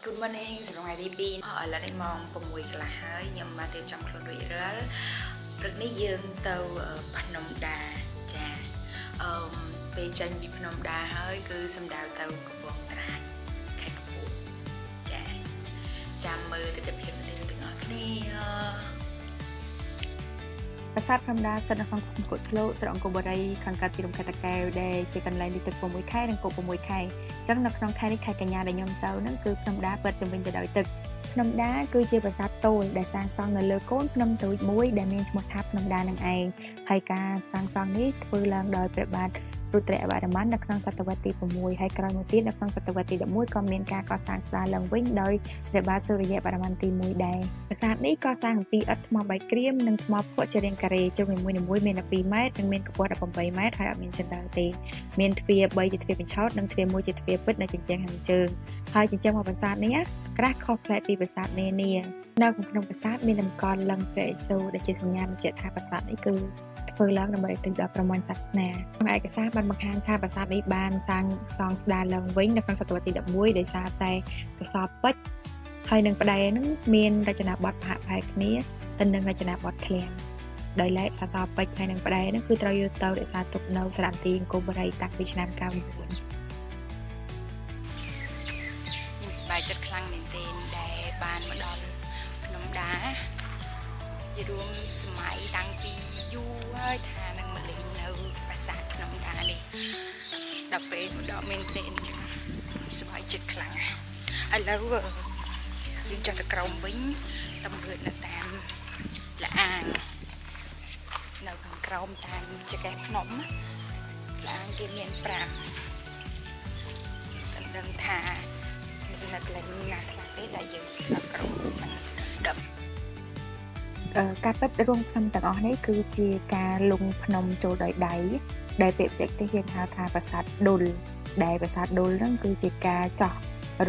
Good morning សម្រាប់ថ្ងៃទី2ឥឡូវនេះម៉ោង6កន្លះហើយខ្ញុំបានរៀបចំខ្លួនរួចរាល់ព្រឹកនេះយើងទៅភ្នំដាចាពេលចេញពីភ្នំដាហើយគឺសំដៅទៅកំពង់ត្រាចខេត្តកំពតចាចាំមើលទស្សនវិជ្ជាទាំងអស់គ្នាប្រាសាទភ្នំដាស្ថិតនៅក្នុងភូមិកូដធ្លុស្រុកអង្គរបូរីខាងកើតទីរំខេត្តតាកែវដែលជាកន្លែងលេខទឹក6ខែនិងគោក6ខែអញ្ចឹងនៅក្នុងខែនេះខែកញ្ញាដែលខ្ញុំទៅហ្នឹងគឺភ្នំដាពិតជំវិញទៅដោយទឹកភ្នំដាគឺជាប្រាសាទទោលដែលសាងសង់នៅលើកូនភ្នំតូចមួយដែលមានឈ្មោះថាភ្នំដានឹងឯងហើយការសាងសង់នេះធ្វើឡើងដោយព្រះបាទរុទ្រវរ្ម័ននៅក្នុងសតវត្សទី6ហើយក្រោយមកទៀតនៅក្នុងសតវត្សទី11ក៏មានការកសាងស្ដារឡើងវិញដោយព្រះបាទសូរ្យវរ្ម័នទី1ដែរប្រាសាទនេះកសាងអំពីឥដ្ឋថ្មបាយក្រៀមនិងថ្មភក់ជារាងការ៉េជ្រុងនីមួយៗមាន12ម៉ែត្រនិងមានកម្ពស់18ម៉ែត្រហើយអត់មានជណ្ដើរទេមានទ្វារ3ជាទ្វារបញ្ឆោតនិងទ្វារ1ជាទ្វារពិតនៅជញ្ជាំងខាងជើងហើយជញ្ជាំងរបស់ប្រាសាទនេះក្រាស់ខុសប្លែកពីប្រាសាទនានានៅក្នុងប្រាសាទមានតម្កល់លិង្គព្រះឥសូរដែលជាសញ្ញាបញ្ជាក់ថាប្រាសាទនេះគឺធ្វើឡើងដើម្បីឧទ្ទិសដល់ព្រហ្មញ្ញសាសនាក្នុងឯកសារបានបង្ហាញថាប្រាសាទនេះបានសាងសង់ស្ដារឡើងវិញនៅក្នុងសតវត្សទី11ដោយសារតែសសរពេជ្រហើយនឹងផ្តែរនឹងមានរចនាបថប្រហាក់ប្រហែលគ្នាទៅនឹងរចនាបថឃ្លាំងដោយឡែកសសរពេជ្រហើយនឹងផ្តែរនឹងគឺត្រូវយកទៅរក្សាទុកនៅសារមន្ទីរអង្គរបូរីតាំងពីឆ្នាំ99ខ្ញុំសប្បាយចិត្តខ្លាំងមែនទែនដែលបានមកដល់ភ្នំដាយរួមសម័យតាំងពីយូរហើយថានឹងមកលេងនៅប្រាសាទភ្នំដានេះដល់ពេលមកដល់មែនទែនចឹងសប្បាយចិត្តខ្លាំងឥឡូវយើងចុះទៅក្រោមវិញតម្រឿននៅតាមលាអាងនៅខាងក្រោមតាមចកេះភ្នំលាអាងគេមាន5តែដឹងថាមាននៅកន្លែងណាខ្លះទេដែលយើងដល់ក្រោមដល់ការពិតរួមភ្នំទាំងអស់នេះគឺជាការលុងភ្នំចូលដោយដៃដែលពាក្យបច្ចេកទេសយើងហៅថាប្រាសាទដុលដែលប្រាសាទដុលហ្នឹងគឺជាការចោះ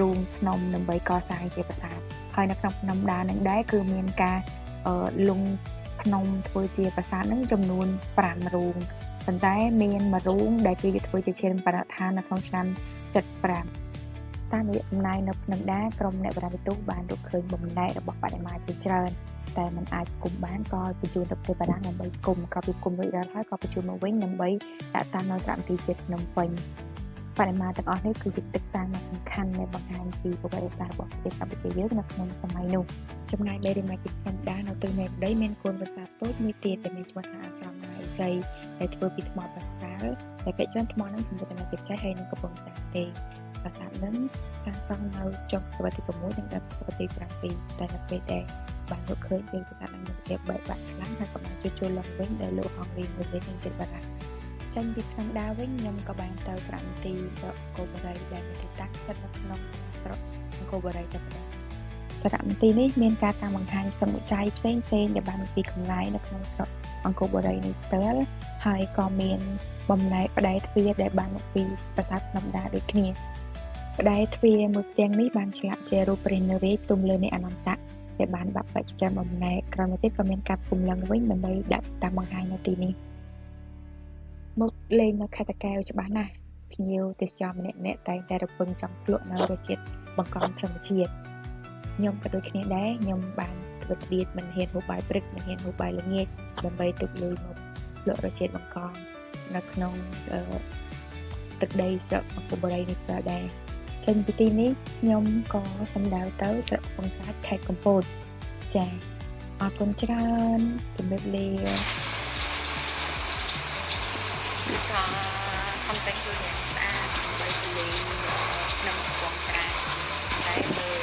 រួមភ្នំដើម្បីកសាងជាប្រាសាទហើយនៅក្នុងភ្នំដានឹងដែរគឺមានការលុងភ្នំធ្វើជាប្រាសាទហ្នឹងចំនួន5រូងប៉ុន្តែមានមួយរូងដែលគេយកធ្វើជាឈានបរិស្ថាននៅក្នុងឆ្នាំ75តាមរយៈដំណើរនៅភ្នំដាក្រុមអ្នកបរិវិទូបានរកឃើញបំណែករបស់បដិមាជាច្រើនតែมันអាចគុំបានក៏បញ្ជូនទៅប្រទេសបារាំងដើម្បីគុំក៏ពីគុំរួចរាល់ហើយក៏បញ្ជូនមកវិញដើម្បីដាក់តាមនៅសារមន្ទីរជាតិភ្នំពេញបរិមាទាំងអស់នេះគឺជាទឹកតាំងដ៏សំខាន់ដែលបង្ហាញពីប្រវត្តិសាស្ត្ររបស់ប្រទេសកម្ពុជាយើងនៅក្នុងសម័យនោះចម្ងាយ3ម៉ែត្រពីភ្នំដានៅទិសនៃដីមានកូនប្រាសាទតូចមួយទៀតដែលមានឈ្មោះថាអាស្រមមហេសីដែលធ្វើពីថ្មប្រាសាទដែលភាគច្រើនថ្មហ្នឹងសម្បូរទៅដោយពេជ្រហើយនិងកំពង់ចាស់ទេប្រាសាទនឹងសាងសង់នៅចុងសតវត្សទី6និងដើមសតវត្សទី7តែនៅពេលដែលបានរកឃើញពីប្រាសាទនឹងមានសភាពបែកបាក់ខ្លាំងហើយក៏បានជួសជុលឡើងវិញដោយលោកហងរីម៉ូសេនិងជាតិបារាំងចេញពីភ្នំដាវិញខ្ញុំក៏បានទៅសារមន្ទីរស្រុកអង្គរបូរីដែលមានទីតាំងស្ថិតនៅក្នុងស្រុកអង្គរបូរីតែប៉ុណ្ណោះសារមន្ទីរនេះមានការតាំងបង្ហាញសមុទ្រផ្សេងដែលបានពីកម្លាយនៅក្នុងស្រុកអង្គរបូរីនេះផ្ទាល់ហើយក៏មានបំណែកផ្តែរទ្វារដែលបានមកពីប្រាសាទភ្នំដាដូចគ្នាផ្តែរទ្វារមួយផ្ទាំងនេះបានឆ្លាក់ជារូបព្រះនារាជទុំលើនៃអនន្តៈដែលបានបាក់បែកជាច្រើនបំណែកក្រោយមកទៀតក៏មានការគុំឡើងវិញដើម្បីដាក់តាំងបង្ហាញនៅទីនេះមកលេងនៅខេត្តតាកែវច្បាស់ណាស់ភ្ញៀវទេសចរម្នាក់តែងតែរពឹងចង់ភ្លក់នៅរសជាតិបង្កងធម្មជាតិខ្ញុំក៏ដូចគ្នាដែរខ្ញុំបានធ្វើត្បៀតមិនហ៊ានហូបបាយព្រឹកមិនហ៊ានហូបបាយល្ងាចដើម្បីទុកលុយមកភ្លក់រសជាតិបង្កងនៅក្នុងទឹកដីស្រុកអង្គរបូរីនេះផ្ទាល់ដែរចេញពីទីនេះខ្ញុំក៏សម្ដៅទៅស្រុកកំពតខេត្តកំពតចាអរគុណច្រើនជំរាបលាក៏ខំតែងខ្លួនយ៉ាងស្អាតដើម្បីទៅលេងក្នុងកំពង់ត្រាចតែមើល